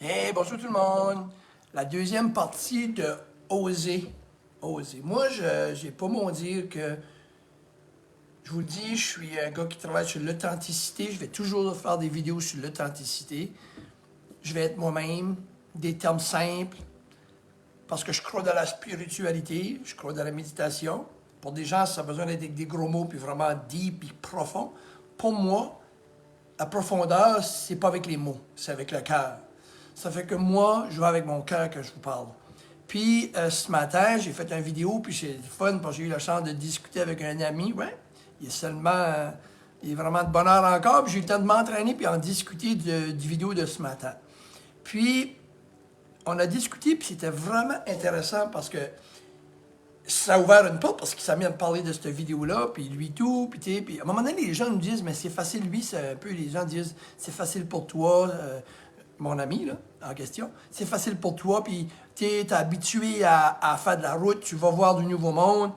Hey, bonjour tout le monde! La deuxième partie de Oser. Oser. Moi, je n'ai pas mon dire que, je vous le dis, je suis un gars qui travaille sur l'authenticité. Je vais toujours faire des vidéos sur l'authenticité. Je vais être moi-même, des termes simples, parce que je crois dans la spiritualité, je crois dans la méditation. Pour des gens, ça a besoin d'être avec des gros mots, puis vraiment deep, puis profond. Pour moi, la profondeur, c'est pas avec les mots, c'est avec le cœur. Ça fait que moi, je vais avec mon cœur que je vous parle. Puis, ce matin, j'ai fait une vidéo, puis c'est fun, parce que j'ai eu la chance de discuter avec un ami, ouais. Il est seulement, il est vraiment de bonne heure encore, puis j'ai eu le temps de m'entraîner, puis en discuter du vidéo de ce matin. Puis, on a discuté, puis c'était vraiment intéressant, parce que ça a ouvert une porte, parce qu'il s'est mis à me parler de cette vidéo-là, puis lui tout, puis à un moment donné, les gens nous disent, mais c'est facile, lui, c'est un peu, les gens disent, c'est facile pour toi, mon ami, là, en question, c'est facile pour toi, puis tu es habitué à faire de la route, tu vas voir du nouveau monde.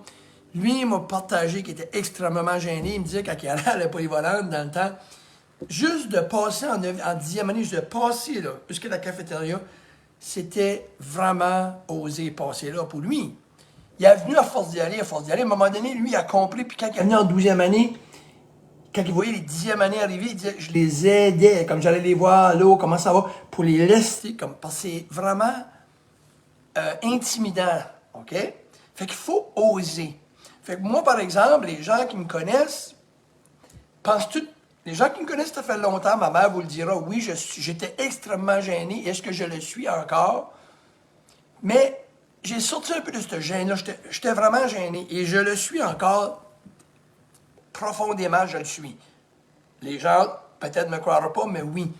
Lui, il m'a partagé qu'il était extrêmement gêné, il me disait quand il allait à la polyvalente dans le temps, juste de passer en 10e année, juste de passer, là, jusqu'à la cafétéria, c'était vraiment osé passer là pour lui. Il est venu à force d'y aller, à un moment donné, lui, il a compris, puis quand il est venu en 12e année, quand il voyait les 10e années arriver, il disait, je les aidais, comme j'allais les voir, allô, comment ça va, pour les laisser, comme, parce que c'est vraiment intimidant, OK? Fait qu'il faut oser. Fait que moi, par exemple, les gens qui me connaissent, pensent tout, les gens qui me connaissent, ça fait longtemps, ma mère vous le dira, oui, j'étais extrêmement gêné, est-ce que je le suis encore? Mais j'ai sorti un peu de ce gêne-là, j'étais vraiment gêné, et je le suis encore. Profondément, je le suis. Les gens, peut-être ne me croiront pas, mais oui.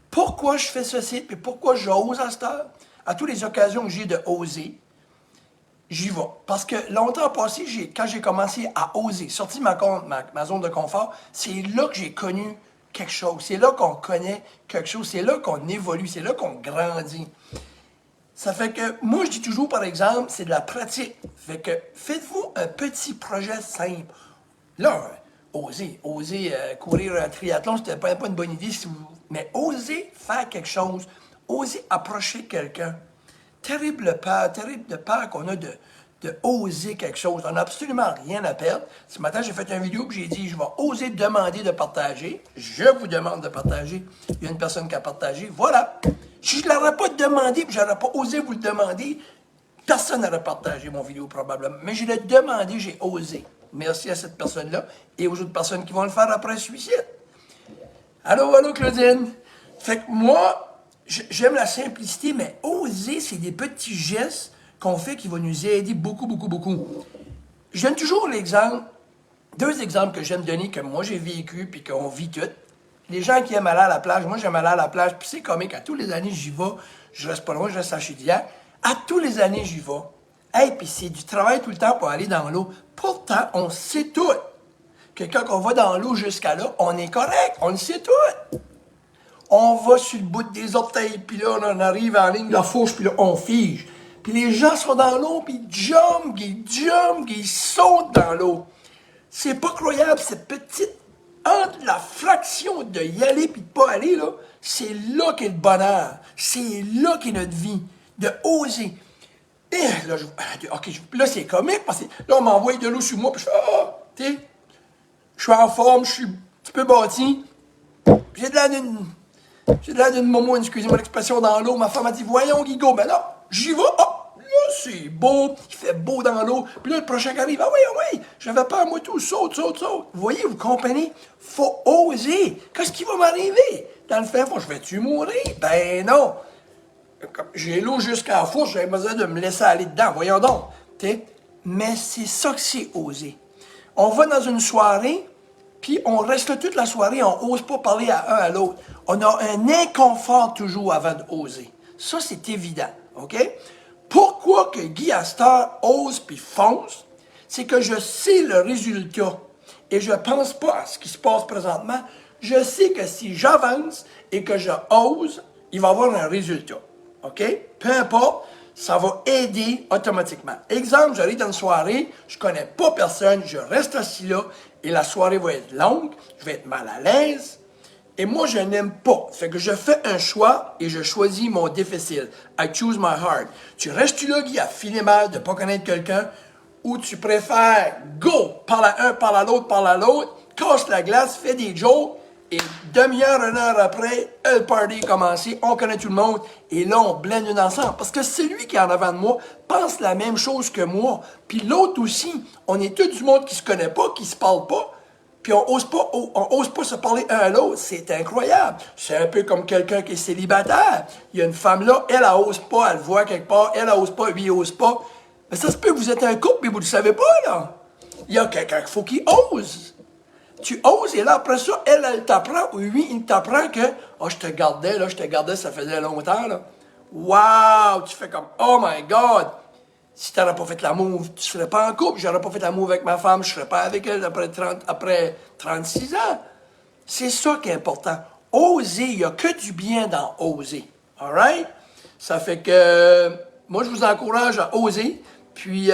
Pourquoi je fais ceci, puis pourquoi j'ose à cette heure? À toutes les occasions que j'ai de oser, j'y vais. Parce que longtemps passé, quand j'ai commencé à oser, sortir ma zone de confort, c'est là que j'ai connu quelque chose. C'est là qu'on connaît quelque chose. C'est là qu'on évolue. C'est là qu'on grandit. Ça fait que, moi, je dis toujours, par exemple, c'est de la pratique. Fait que, faites-vous un petit projet simple. Là, oser courir un triathlon, c'était pas une bonne idée, mais oser faire quelque chose, oser approcher quelqu'un. Terrible peur qu'on a de oser quelque chose. On n'a absolument rien à perdre. Ce matin, j'ai fait une vidéo que j'ai dit, je vais oser demander de partager. Je vous demande de partager. Il y a une personne qui a partagé. Voilà. Si je ne l'aurais pas demandé, puis je n'aurais pas osé vous le demander, personne n'aurait partagé mon vidéo probablement. Mais je l'ai demandé, j'ai osé. Merci à cette personne-là et aux autres personnes qui vont le faire après le suicide. Allô, Claudine? Fait que moi, j'aime la simplicité, mais oser, c'est des petits gestes qu'on fait qui vont nous aider beaucoup, beaucoup, beaucoup. Je donne toujours l'exemple, deux exemples que j'aime donner, que moi j'ai vécu puis qu'on vit toutes. Les gens qui aiment aller à la plage, moi j'aime aller à la plage, puis c'est comique, à tous les années j'y vais, je reste pas loin, je reste à Chaudière. À tous les années j'y vais. Hey, puis c'est du travail tout le temps pour aller dans l'eau. Pourtant, on sait tout. Que quand on va dans l'eau jusqu'à là, on est correct, on le sait tout. On va sur le bout des orteils, puis là, on arrive en ligne de la fourche, puis là, on fige. Puis les gens sont dans l'eau, puis ils sautent dans l'eau. C'est pas croyable, cette petite... Entre la fraction de y aller puis de pas aller, là, c'est là qu'est le bonheur. C'est là qu'est notre vie. De oser. Et là, là c'est comique, parce que là, on m'envoie de l'eau sur moi, puis je fais, tu sais, je suis en forme, je suis un petit peu bâti. J'ai de l'air d'une momo, excusez-moi l'expression, dans l'eau. Ma femme a dit, voyons, Guigo, ben là, j'y vais, là, c'est beau, il fait beau dans l'eau. Puis là, le prochain qui arrive, oui, j'avais peur, moi, tout, saute. Vous voyez, vous comprenez? Faut oser. Qu'est-ce qui va m'arriver? Dans le fin fond, je vais-tu mourir? Ben non. J'ai l'eau jusqu'à la fourche, j'avais besoin de me laisser aller dedans, voyons donc. T'sais? Mais c'est ça que c'est oser. On va dans une soirée, puis on reste là toute la soirée, on n'ose pas parler à un à l'autre. On a un inconfort toujours avant d'oser. Ça, c'est évident, OK? Pourquoi que Guy Astor ose puis fonce? C'est que je sais le résultat et je ne pense pas à ce qui se passe présentement. Je sais que si j'avance et que je ose, il va y avoir un résultat. OK? Peu importe, ça va aider automatiquement. Exemple, j'arrive dans une soirée, je ne connais pas personne, je reste assis là, et la soirée va être longue, je vais être mal à l'aise, Et moi, je n'aime pas. Fait que je fais un choix et je choisis mon difficile. I choose my hard. Tu restes-tu là, Guy, à filer mal de ne pas connaître quelqu'un, ou tu préfères go, parle à un, parle à l'autre, parle à l'autre, casse la glace, fais des jokes, et demi-heure, 1 heure après, le party est commencé, on connaît tout le monde, et là, on blende une ensemble. Parce que celui qui est en avant de moi pense la même chose que moi. Puis l'autre aussi, on est tous du monde qui se connaît pas, qui se parle pas, puis on ose pas se parler un à l'autre. C'est incroyable. C'est un peu comme quelqu'un qui est célibataire. Il y a une femme là, elle ose pas, elle le voit quelque part, elle ose pas, lui il ose pas. Mais ça se peut que vous êtes un couple, mais vous le savez pas, là. Il y a quelqu'un qu'il faut qu'il ose. Tu oses, et là, après ça, elle t'apprend, ou lui, il t'apprend que, oh, je te gardais, ça faisait longtemps, là. Wow! Tu fais comme, oh my God! Si tu n'aurais pas fait l'amour, tu ne serais pas en couple. J'aurais pas fait l'amour avec ma femme, je ne serais pas avec elle après 36 ans. C'est ça qui est important. Oser, il n'y a que du bien dans oser. All right? Ça fait que, moi, je vous encourage à oser. Puis,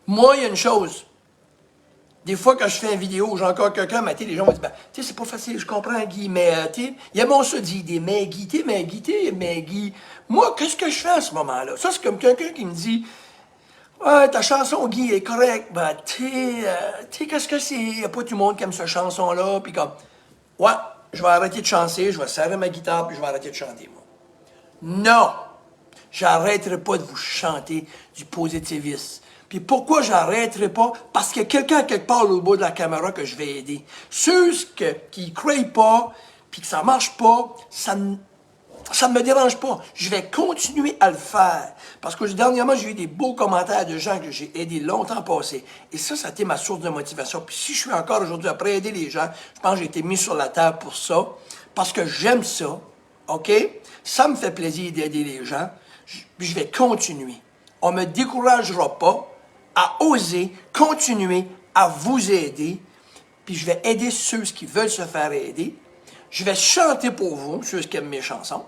moi, il y a une chose. Des fois, quand je fais une vidéo, j'ai encore quelqu'un, mais les gens vont dire, ben, tu sais, c'est pas facile, je comprends, Guy, mais, tu sais, il y a mon ça dit, des mais Guy, mais Guy. Moi, qu'est-ce que je fais à ce moment-là? Ça, c'est comme quelqu'un qui me dit, ouais, ta chanson, Guy, est correcte, ben, tu sais, qu'est-ce que c'est? Il n'y a pas tout le monde qui aime cette chanson-là, puis comme, ouais, je vais arrêter de chanter, je vais serrer ma guitare, puis je vais arrêter de chanter, moi. Non! J'arrêterai pas de vous chanter du positivisme. Puis pourquoi j'arrêterai pas? Parce qu'il y a quelqu'un quelque part au bout de la caméra que je vais aider. Ceux qui ne croient pas, puis que ça marche pas, ça ne me dérange pas. Je vais continuer à le faire. Parce que dernièrement, j'ai eu des beaux commentaires de gens que j'ai aidés longtemps passé. Et ça a été ma source de motivation. Puis si je suis encore aujourd'hui après aider les gens, je pense que j'ai été mis sur la terre pour ça. Parce que j'aime ça. OK? Ça me fait plaisir d'aider les gens. Puis je vais continuer. On ne me découragera pas à oser continuer à vous aider. Puis je vais aider ceux qui veulent se faire aider. Je vais chanter pour vous, ceux qui aiment mes chansons.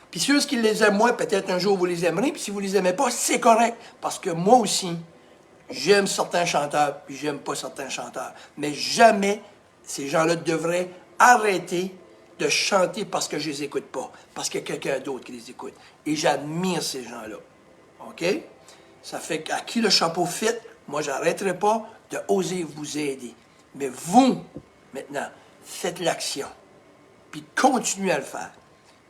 Puis ceux qui les aiment moins, peut-être un jour vous les aimerez. Puis si vous les aimez pas, c'est correct. Parce que moi aussi, j'aime certains chanteurs, puis j'aime pas certains chanteurs. Mais jamais ces gens-là devraient arrêter de chanter parce que je les écoute pas. Parce qu'il y a quelqu'un d'autre qui les écoute. Et j'admire ces gens-là. OK? Ça fait qu'à qui le chapeau fit, moi, j'arrêterai pas de oser vous aider. Mais vous, maintenant, faites l'action. Puis continuez à le faire.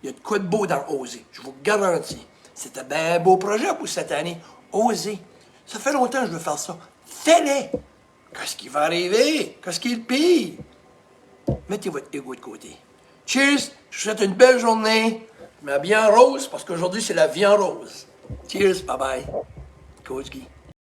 Il y a de quoi de beau dans oser. Je vous garantis. C'est un bien beau projet pour cette année. Oser. Ça fait longtemps que je veux faire ça. Fais-le. Qu'est-ce qui va arriver? Qu'est-ce qui est le pire? Mettez votre ego de côté. Cheers. Je vous souhaite une belle journée. Je m'habille en rose parce qu'aujourd'hui, c'est la vie en rose. Cheers. Bye-bye. Coach Guy.